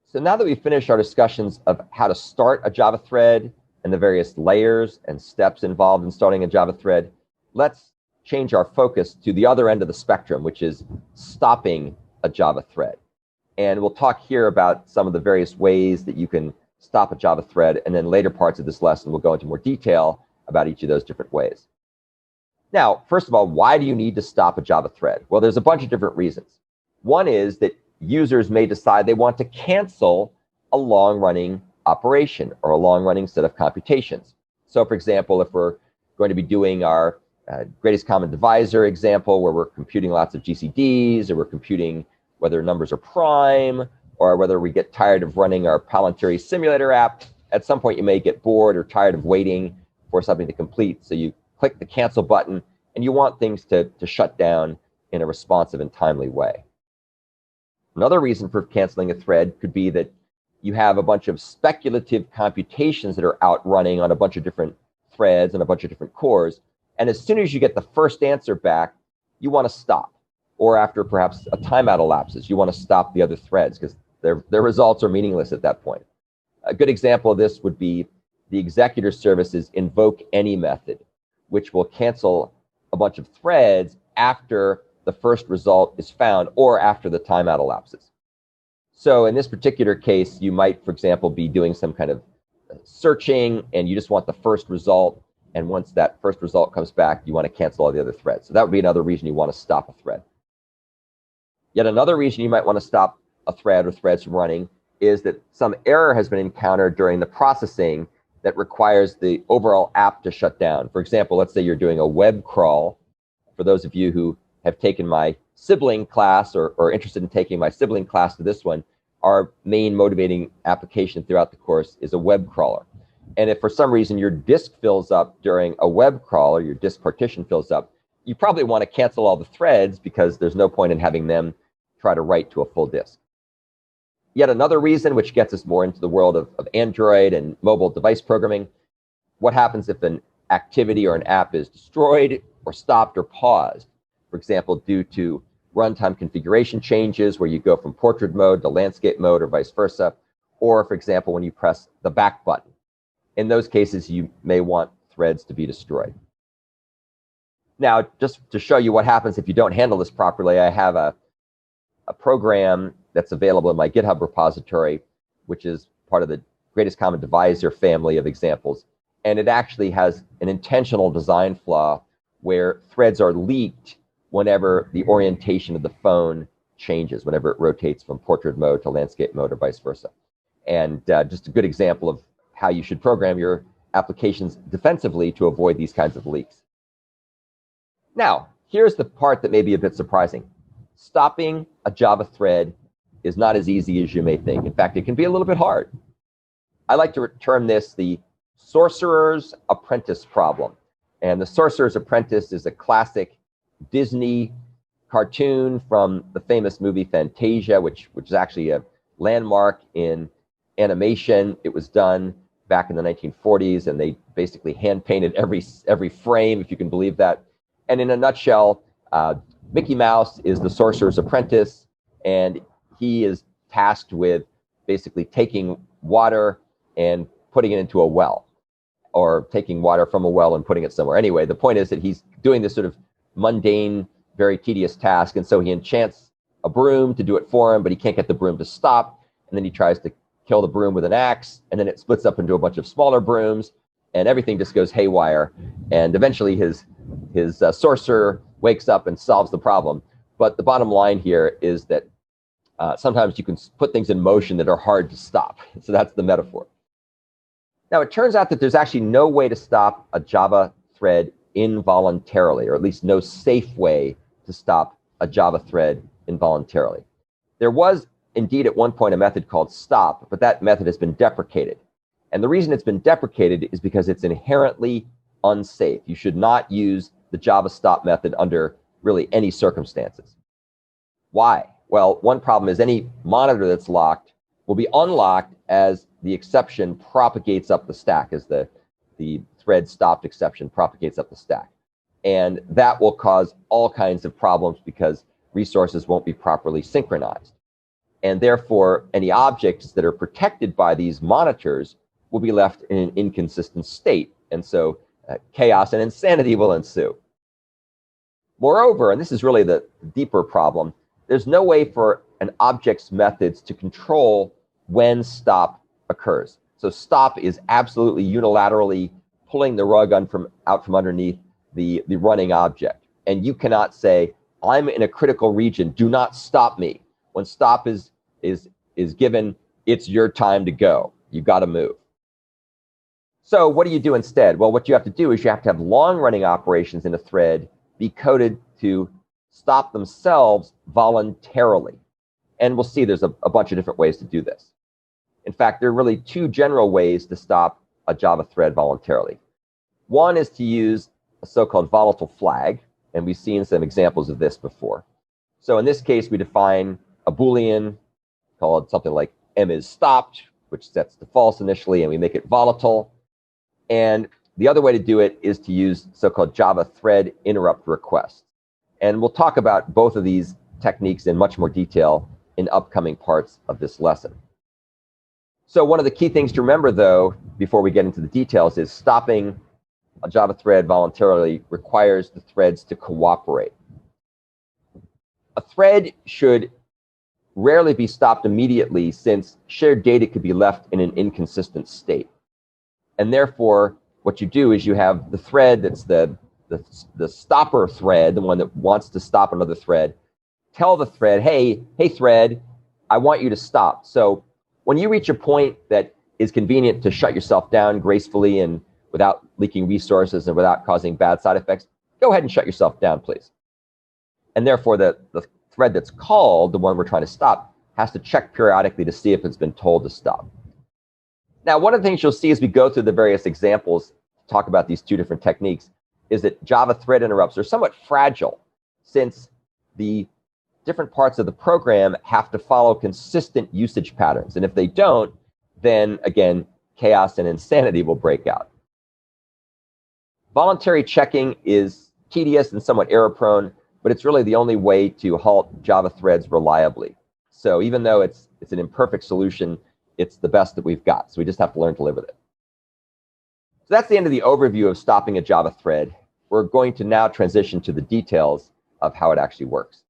So now that we've finished our discussions of how to start a Java thread and the various layers and steps involved in starting a Java thread, let's change our focus to the other end of the spectrum, which is stopping a Java thread. And we'll talk here about some of the various ways that you can stop a Java thread, and then later parts of this lesson we'll go into more detail about each of those different ways. Now, first of all, why do you need to stop a Java thread? Well, there's a bunch of different reasons. One is that users may decide they want to cancel a long-running operation or a long-running set of computations. So, for example, if we're going to be doing our greatest common divisor example, where we're computing lots of GCDs, or we're computing whether numbers are prime, or whether we get tired of running our Palantiri simulator app, at some point you may get bored or tired of waiting for something to complete. So you click the cancel button, and you want things to shut down in a responsive and timely way. Another reason for canceling a thread could be that you have a bunch of speculative computations that are out running on a bunch of different threads and a bunch of different cores. And as soon as you get the first answer back, you want to stop. Or after perhaps a timeout elapses, you want to stop the other threads because their results are meaningless at that point. A good example of this would be the executor service's invoke any method, which will cancel a bunch of threads after the first result is found or after the timeout elapses. So in this particular case, you might, for example, be doing some kind of searching, and you just want the first result. And once that first result comes back, you want to cancel all the other threads. So that would be another reason you want to stop a thread. Yet another reason you might want to stop a thread or threads from running is that some error has been encountered during the processing that requires the overall app to shut down. For example, let's say you're doing a web crawl. For those of you who have taken my sibling class or interested in taking my sibling class to this one, our main motivating application throughout the course is a web crawler. And if for some reason your disk fills up during a web crawl, or your disk partition fills up, you probably want to cancel all the threads because there's no point in having them try to write to a full disk. Yet another reason, which gets us more into the world of Android and mobile device programming, what happens if an activity or an app is destroyed or stopped or paused? For example, due to runtime configuration changes where you go from portrait mode to landscape mode or vice versa, or for example, when you press the back button. In those cases, you may want threads to be destroyed. Now, just to show you what happens if you don't handle this properly, I have a program that's available in my GitHub repository, which is part of the greatest common divisor family of examples. And it actually has an intentional design flaw where threads are leaked whenever the orientation of the phone changes, whenever it rotates from portrait mode to landscape mode or vice versa. And just a good example of how you should program your applications defensively to avoid these kinds of leaks. Now, here's the part that may be a bit surprising. Stopping a Java thread is not as easy as you may think. In fact, it can be a little bit hard. I like to term this the sorcerer's apprentice problem. And the sorcerer's apprentice is a classic Disney cartoon from the famous movie Fantasia, which is actually a landmark in animation. It was done back in the 1940s, and they basically hand-painted every frame, if you can believe that. And in a nutshell, Mickey Mouse is the sorcerer's apprentice, and he is tasked with basically taking water and putting it into a well, or taking water from a well and putting it somewhere. Anyway, the point is that he's doing this sort of mundane, very tedious task, and so he enchants a broom to do it for him, but he can't get the broom to stop, and then he tries to kill the broom with an axe, and then it splits up into a bunch of smaller brooms, and everything just goes haywire, and eventually his sorcerer wakes up and solves the problem. But the bottom line here is that sometimes you can put things in motion that are hard to stop. So that's the metaphor. Now, it turns out that there's actually no way to stop a Java thread involuntarily, or at least no safe way to stop a Java thread involuntarily. There was indeed at one point a method called stop, but that method has been deprecated. And the reason it's been deprecated is because it's inherently unsafe. You should not use the Java stop method under really any circumstances. Why? Well, one problem is any monitor that's locked will be unlocked as the exception propagates up the stack, as the thread stopped exception propagates up the stack. And that will cause all kinds of problems because resources won't be properly synchronized. And therefore, any objects that are protected by these monitors will be left in an inconsistent state. And so chaos and insanity will ensue. Moreover, and this is really the deeper problem, there's no way for an object's methods to control when stop occurs. So stop is absolutely unilaterally pulling the rug out from underneath the running object. And you cannot say, I'm in a critical region, do not stop me. When stop is given, it's your time to go. You've got to move. So what do you do instead? Well, what you have to do is you have to have long-running operations in a thread be coded to stop themselves voluntarily. And we'll see there's a bunch of different ways to do this. In fact, there are really two general ways to stop a Java thread voluntarily. One is to use a so-called volatile flag, and we've seen some examples of this before. So in this case, we define a boolean called something like m is stopped, which sets to false initially, and we make it volatile. And the other way to do it is to use so-called Java Thread.interrupt requests. And we'll talk about both of these techniques in much more detail in upcoming parts of this lesson. So one of the key things to remember, though, before we get into the details, is stopping a Java thread voluntarily requires the threads to cooperate. A thread should rarely be stopped immediately, since shared data could be left in an inconsistent state. And therefore, what you do is you have the thread that's the stopper thread, the one that wants to stop another thread, tell the thread, hey thread, I want you to stop. So when you reach a point that is convenient to shut yourself down gracefully and without leaking resources and without causing bad side effects, go ahead and shut yourself down, please. And therefore, the thread that's called, the one we're trying to stop, has to check periodically to see if it's been told to stop. Now, one of the things you'll see as we go through the various examples, talk about these two different techniques, is that Java thread interrupts are somewhat fragile, since the different parts of the program have to follow consistent usage patterns. And if they don't, then again, chaos and insanity will break out. Voluntary checking is tedious and somewhat error-prone, but it's really the only way to halt Java threads reliably. So even though it's an imperfect solution, it's the best that we've got. So we just have to learn to live with it. So that's the end of the overview of stopping a Java thread. We're going to now transition to the details of how it actually works.